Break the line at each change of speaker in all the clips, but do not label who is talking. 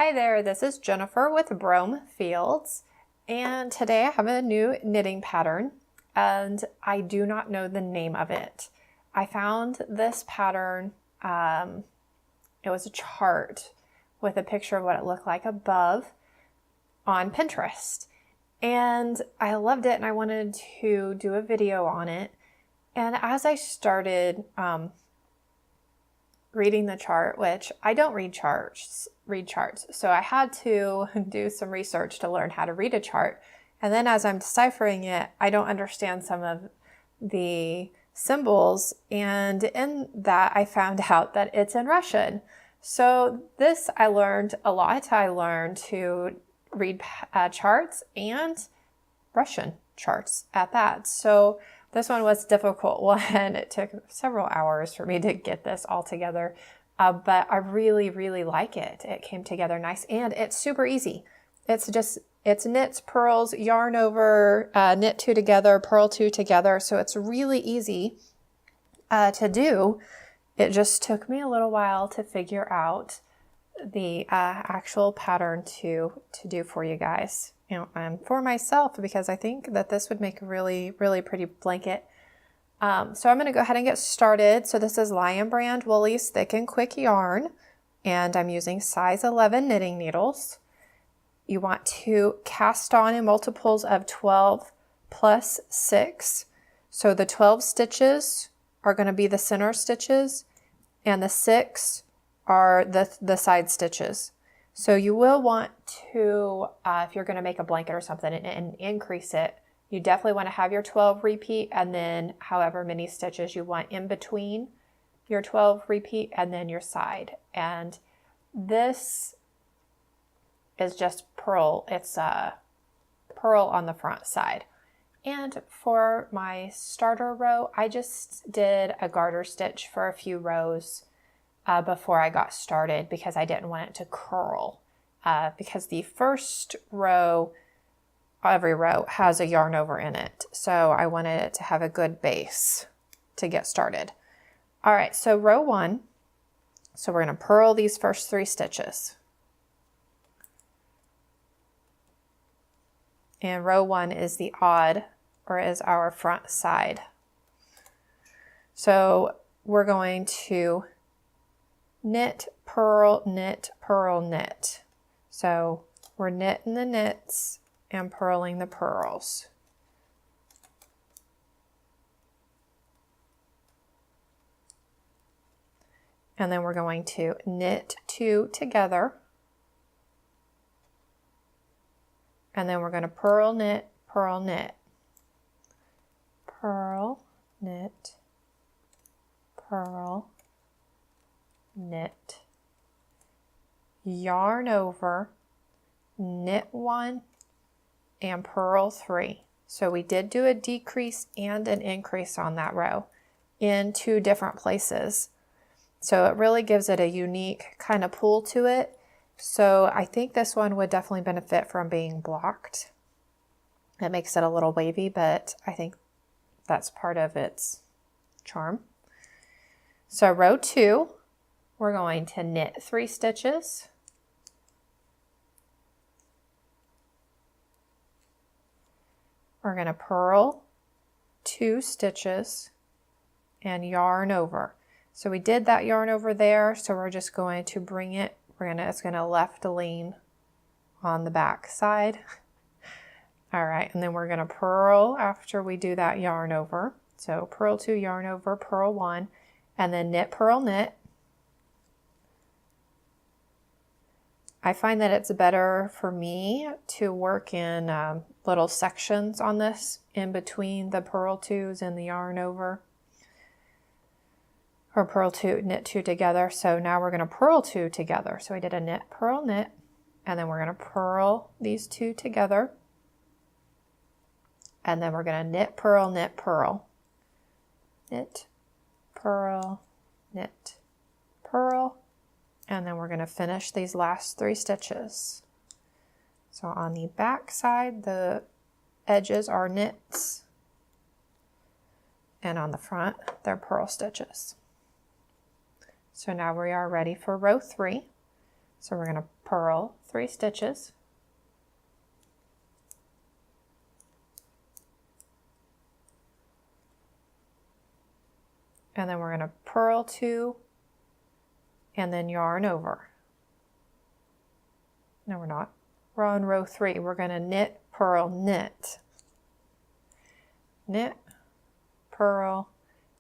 Hi there, this is Jennifer with Brome Fields, and today I have a new knitting pattern, and I do not know the name of it. I found this pattern, it was a chart with a picture of what it looked like above on Pinterest, and I loved it and I wanted to do a video on it. And as I started reading the chart, which I don't read charts, so I had to do some research to learn how to read a chart. And then as I'm deciphering it, I don't understand some of the symbols, and in that I found out that it's in Russian. So this I learned a lot. I learned to read charts and Russian charts at that. So this one was a difficult one. It took several hours for me to get this all together, but I really, really like it. It came together nice and it's super easy. It's knits, purls, yarn over, knit two together, purl two together. So it's really easy to do. It just took me a little while to figure out the actual pattern to do for you guys. And for myself, because I think that this would make a really, really pretty blanket. So I'm going to go ahead and get started. So this is Lion Brand Woolies Thick and Quick Yarn, and I'm using size 11 knitting needles. You want to cast on in multiples of 12 plus 6. So the 12 stitches are going to be the center stitches, and the 6 are the side stitches. So you will want to, if you're going to make a blanket or something and increase it, you definitely want to have your 12 repeat and then however many stitches you want in between your 12 repeat and then your side. And this is just purl. It's a purl on the front side. And for my starter row, I just did a garter stitch for a few rows before I got started because I didn't want it to curl. Because the first row, every row has a yarn over in it. So I wanted it to have a good base to get started. All right, so row 1. So we're going to purl these first 3 stitches. And row 1 is the odd, or is our front side. So we're going to knit, purl, knit, purl, knit. So we're knitting the knits and purling the purls. And then we're going to knit 2 together. And then we're going to purl, knit, purl, knit. Purl, knit, purl, knit, yarn over, knit 1, and purl 3. So we did do a decrease and an increase on that row in 2 different places. So it really gives it a unique kind of pull to it. So I think this one would definitely benefit from being blocked. It makes it a little wavy, but I think that's part of its charm. So row 2, we're going to knit 3 stitches. We're going to purl 2 stitches and yarn over. So we did that yarn over there, so we're just going to bring it, it's going to left lean on the back side. All right, and then we're going to purl after we do that yarn over. So purl 2, yarn over, purl 1, and then knit, purl, knit. I find that it's better for me to work in little sections on this in between the purl 2s and the yarn over. Or purl 2, knit 2 together. So now we're going to purl 2 together. So we did a knit, purl, knit, and then we're going to purl these 2 together. And then we're going to knit, purl, knit, purl. Knit, purl, knit, purl. And then we're going to finish these last 3 stitches. So on the back side, the edges are knits. And on the front, they're purl stitches. So now we are ready for row 3. So we're going to purl 3 stitches. And then we're going to purl 2 and then yarn over. No, we're not. We're on row 3. We're going to knit, purl, knit. Knit, purl,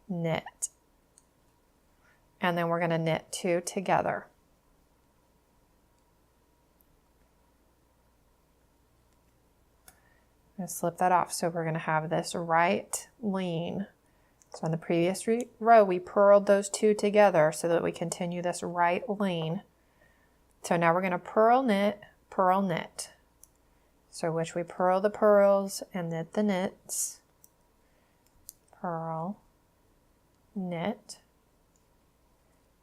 knit. And then we're going to knit 2 together. I'm going to slip that off. So we're going to have this right lean. So in the previous row, we purled those 2 together so that we continue this right lean. So now we're going to purl, knit. So which we purl the purls and knit the knits. Purl, knit.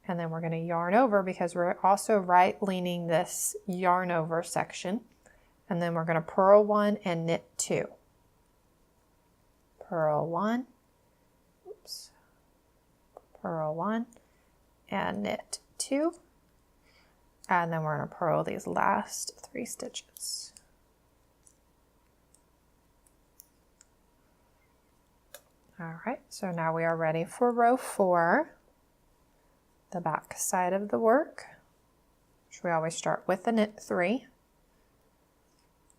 And then we're going to yarn over because we're also right leaning this yarn over section. And then we're going to purl 1 and knit 2. Purl 1. Oops. Purl 1 and knit 2. And then we're going to purl these last 3 stitches. All right, so now we are ready for row 4, the back side of the work, which we always start with the knit 3.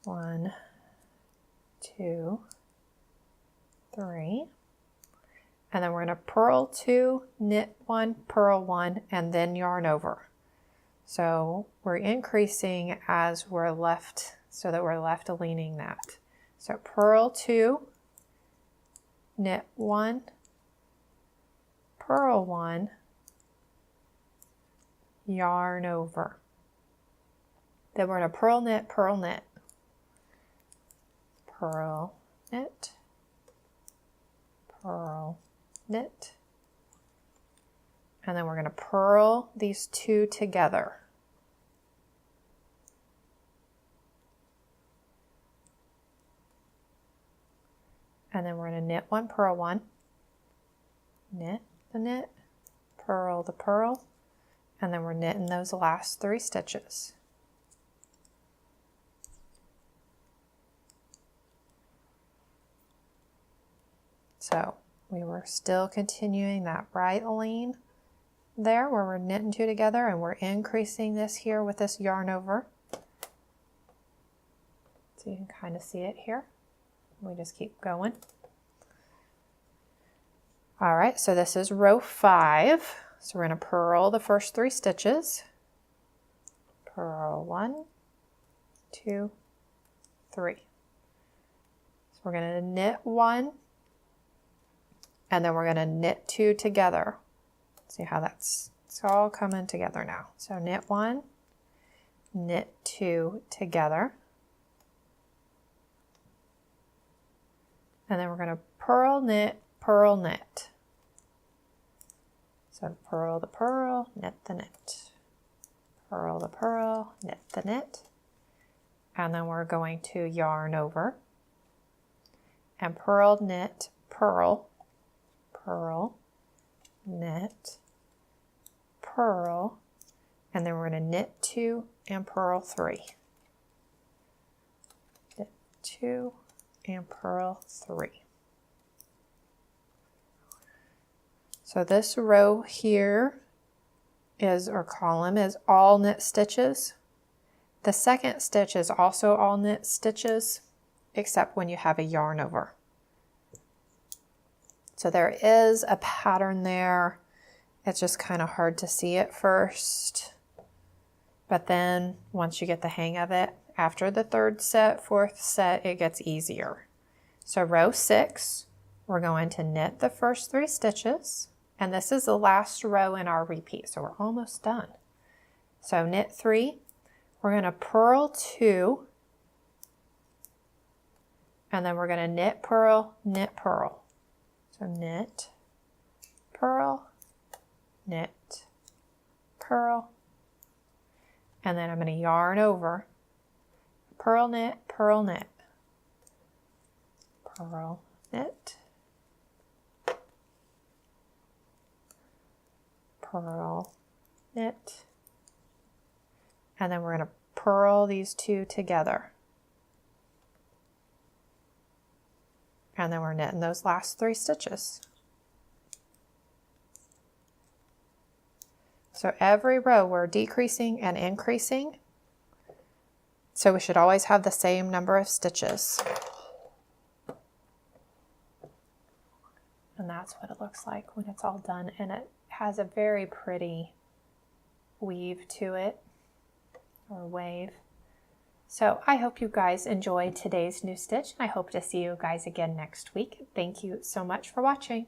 1, 2, 3. And then we're going to purl 2, knit 1, purl 1, and then yarn over. So we're increasing as we're left, so that we're left leaning that. So purl 2, knit 1, purl 1, yarn over. Then we're going to purl, knit, purl, knit. Purl, knit, purl, knit. And then we're going to purl these 2 together. And then we're going to knit 1, purl 1, knit the knit, purl the purl, and then we're knitting those last 3 stitches. So we were still continuing that right lean there where we're knitting 2 together, and we're increasing this here with this yarn over. So you can kind of see it here. We just keep going. All right, so this is row 5. So we're going to purl the first 3 stitches. Purl 1, 2, 3. So we're going to knit 1, and then we're going to knit 2 together. See how it's all coming together now. So knit 1, knit 2 together. And then we're going to purl, knit, purl, knit. So purl the purl, knit the knit. Purl the purl, knit the knit. And then we're going to yarn over. And purl, knit, purl, purl, knit, purl. And then we're going to knit 2 and purl 3. Knit 2 and purl 3. So this row here is, or column, is all knit stitches. The second stitch is also all knit stitches, except when you have a yarn over. So there is a pattern there. It's just kind of hard to see at first. But then once you get the hang of it, after the 3rd set, 4th set, it gets easier. So row 6, we're going to knit the first 3 stitches. And this is the last row in our repeat, so we're almost done. So knit 3, we're going to purl 2, and then we're going to knit, purl, knit, purl. So knit, purl, knit, purl, and then I'm going to yarn over, purl, knit, purl, knit, purl, knit, purl, knit, And then we're going to purl these two together. And then we're knitting those last 3 stitches. So every row we're decreasing and increasing. So we should always have the same number of stitches. And that's what it looks like when it's all done. And it has a very pretty weave to it, or wave. So I hope you guys enjoyed today's new stitch. I hope to see you guys again next week. Thank you so much for watching.